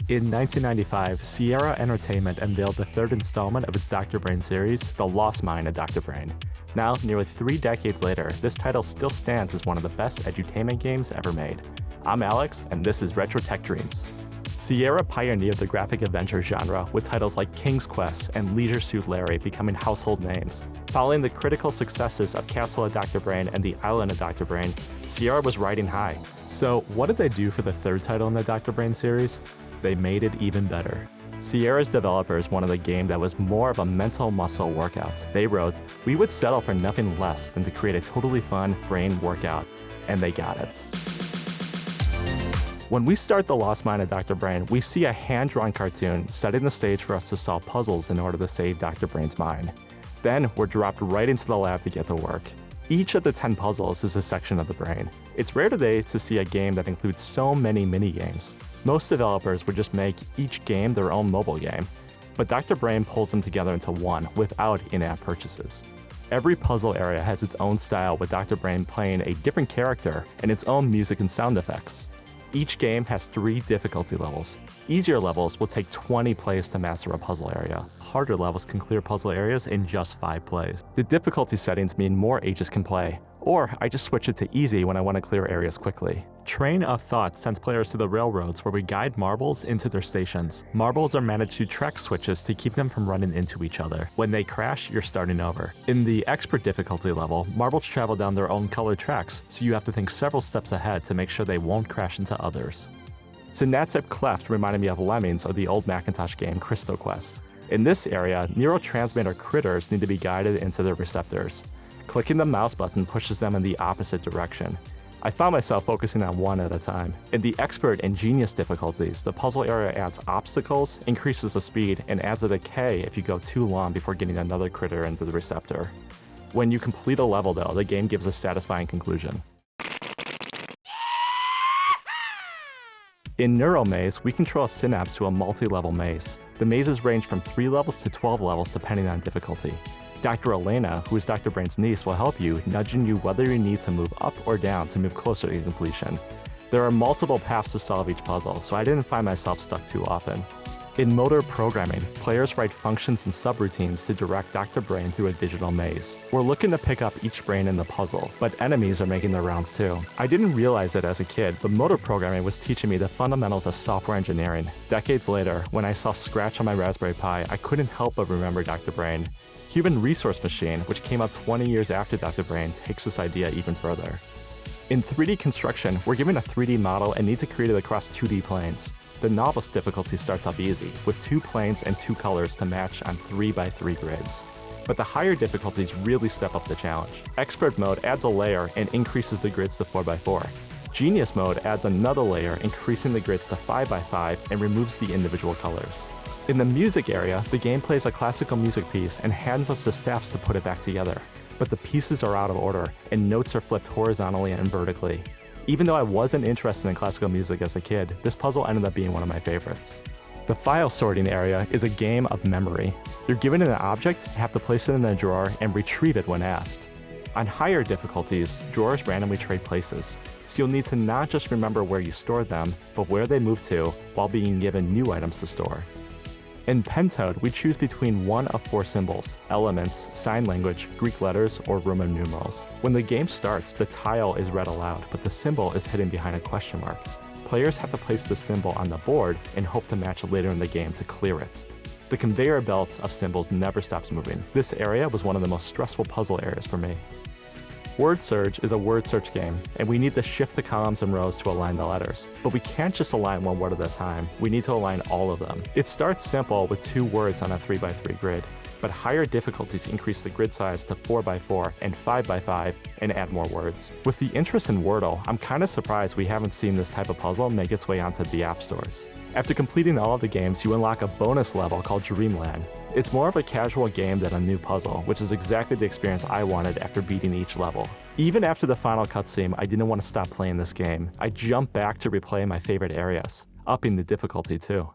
In 1995, Sierra Entertainment unveiled the third installment of its Dr. Brain series, The Lost Mine of Dr. Brain. Now, nearly 3 decades later, this title still stands as one of the best edutainment games ever made. I'm Alex, and this is Retro Tech Dreams. Sierra pioneered the graphic adventure genre with titles like King's Quest and Leisure Suit Larry becoming household names. Following the critical successes of Castle of Dr. Brain and The Island of Dr. Brain, Sierra was riding high. So what did they do for the third title in the Dr. Brain series? They made it even better. Sierra's developers wanted a game that was more of a mental muscle workout. They wrote, "We would settle for nothing less than to create a totally fun brain workout." And they got it. When we start The Lost Mine of Dr. Brain, we see a hand-drawn cartoon setting the stage for us to solve puzzles in order to save Dr. Brain's mind. Then we're dropped right into the lab to get to work. Each of the 10 puzzles is a section of the brain. It's rare today to see a game that includes so many mini-games. Most developers would just make each game their own mobile game, but Dr. Brain pulls them together into one without in-app purchases. Every puzzle area has its own style, with Dr. Brain playing a different character and its own music and sound effects. Each game has 3 difficulty levels. Easier levels will take 20 plays to master a puzzle area. Harder levels can clear puzzle areas in just 5 plays. The difficulty settings mean more ages can play, or I just switch it to easy when I want to clear areas quickly. Train of Thought sends players to the railroads where we guide marbles into their stations. Marbles are managed through track switches to keep them from running into each other. When they crash, you're starting over. In the Expert difficulty level, marbles travel down their own colored tracks, so you have to think several steps ahead to make sure they won't crash into others. Synaptic Cleft reminded me of Lemmings or the old Macintosh game Crystal Quest. In this area, neurotransmitter critters need to be guided into their receptors. Clicking the mouse button pushes them in the opposite direction. I found myself focusing on one at a time. In the Expert and Genius difficulties, the puzzle area adds obstacles, increases the speed, and adds a decay if you go too long before getting another critter into the receptor. When you complete a level though, the game gives a satisfying conclusion. In Neuro Maze, we control a synapse to a multi-level maze. The mazes range from 3 levels to 12 levels depending on difficulty. Dr. Elena, who is Dr. Brain's niece, will help you, nudging you whether you need to move up or down to move closer to completion. There are multiple paths to solve each puzzle, so I didn't find myself stuck too often. In motor programming, players write functions and subroutines to direct Dr. Brain through a digital maze. We're looking to pick up each brain in the puzzle, but enemies are making their rounds too. I didn't realize it as a kid, but motor programming was teaching me the fundamentals of software engineering. Decades later, when I saw Scratch on my Raspberry Pi, I couldn't help but remember Dr. Brain. Human Resource Machine, which came out 20 years after Dr. Brain, takes this idea even further. In 3D construction, we're given a 3D model and need to create it across 2D planes. The novice difficulty starts off easy, with 2 planes and 2 colors to match on 3x3 grids. But the higher difficulties really step up the challenge. Expert mode adds a layer and increases the grids to 4x4. Genius mode adds another layer, increasing the grids to 5x5 and removes the individual colors. In the music area, the game plays a classical music piece and hands us the staffs to put it back together. But the pieces are out of order, and notes are flipped horizontally and vertically. Even though I wasn't interested in classical music as a kid, this puzzle ended up being one of my favorites. The file sorting area is a game of memory. You're given an object, have to place it in a drawer, and retrieve it when asked. On higher difficulties, drawers randomly trade places, so you'll need to not just remember where you stored them, but where they moved to while being given new items to store. In Pentode, we choose between one of 4 symbols: elements, sign language, Greek letters, or Roman numerals. When the game starts, the tile is read aloud, but the symbol is hidden behind a question mark. Players have to place the symbol on the board and hope to match later in the game to clear it. The conveyor belt of symbols never stops moving. This area was one of the most stressful puzzle areas for me. Word Search is a word search game, and we need to shift the columns and rows to align the letters. But we can't just align one word at a time, we need to align all of them. It starts simple with 2 words on a 3x3 grid, but higher difficulties increase the grid size to 4x4 and 5x5 and add more words. With the interest in Wordle, I'm kinda surprised we haven't seen this type of puzzle make its way onto the app stores. After completing all of the games, you unlock a bonus level called Dreamland. It's more of a casual game than a new puzzle, which is exactly the experience I wanted after beating each level. Even after the final cutscene, I didn't want to stop playing this game. I jumped back to replay my favorite areas, upping the difficulty too.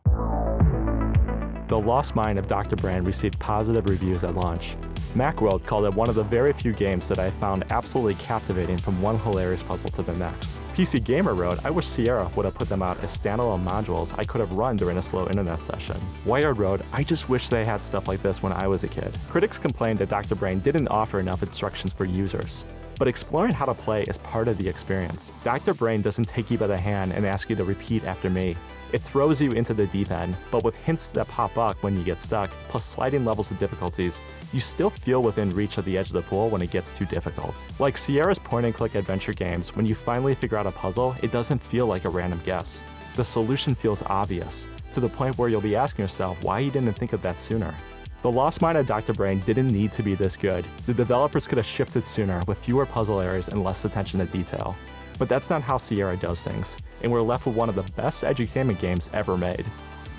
The Lost Mine of Dr. Brain received positive reviews at launch. Macworld called it one of the very few games that I found absolutely captivating from one hilarious puzzle to the next. PC Gamer wrote, I wish Sierra would have put them out as standalone modules I could have run during a slow internet session. Wired wrote, I just wish they had stuff like this when I was a kid. Critics complained that Dr. Brain didn't offer enough instructions for users. But exploring how to play is part of the experience. Dr. Brain doesn't take you by the hand and ask you to repeat after me. It throws you into the deep end, but with hints that pop up when you get stuck, plus sliding levels of difficulties, you still feel within reach of the edge of the pool when it gets too difficult. Like Sierra's point-and-click adventure games, when you finally figure out a puzzle, it doesn't feel like a random guess. The solution feels obvious, to the point where you'll be asking yourself why you didn't think of that sooner. The Lost Mine of Dr. Brain didn't need to be this good. The developers could have shipped it sooner with fewer puzzle areas and less attention to detail. But that's not how Sierra does things, and we're left with one of the best edutainment games ever made.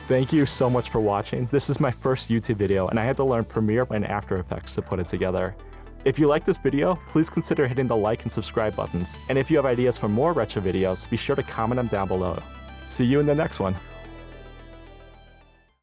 Thank you so much for watching. This is my first YouTube video, and I had to learn Premiere and After Effects to put it together. If you like this video, please consider hitting the like and subscribe buttons, and if you have ideas for more retro videos, be sure to comment them down below. See you in the next one.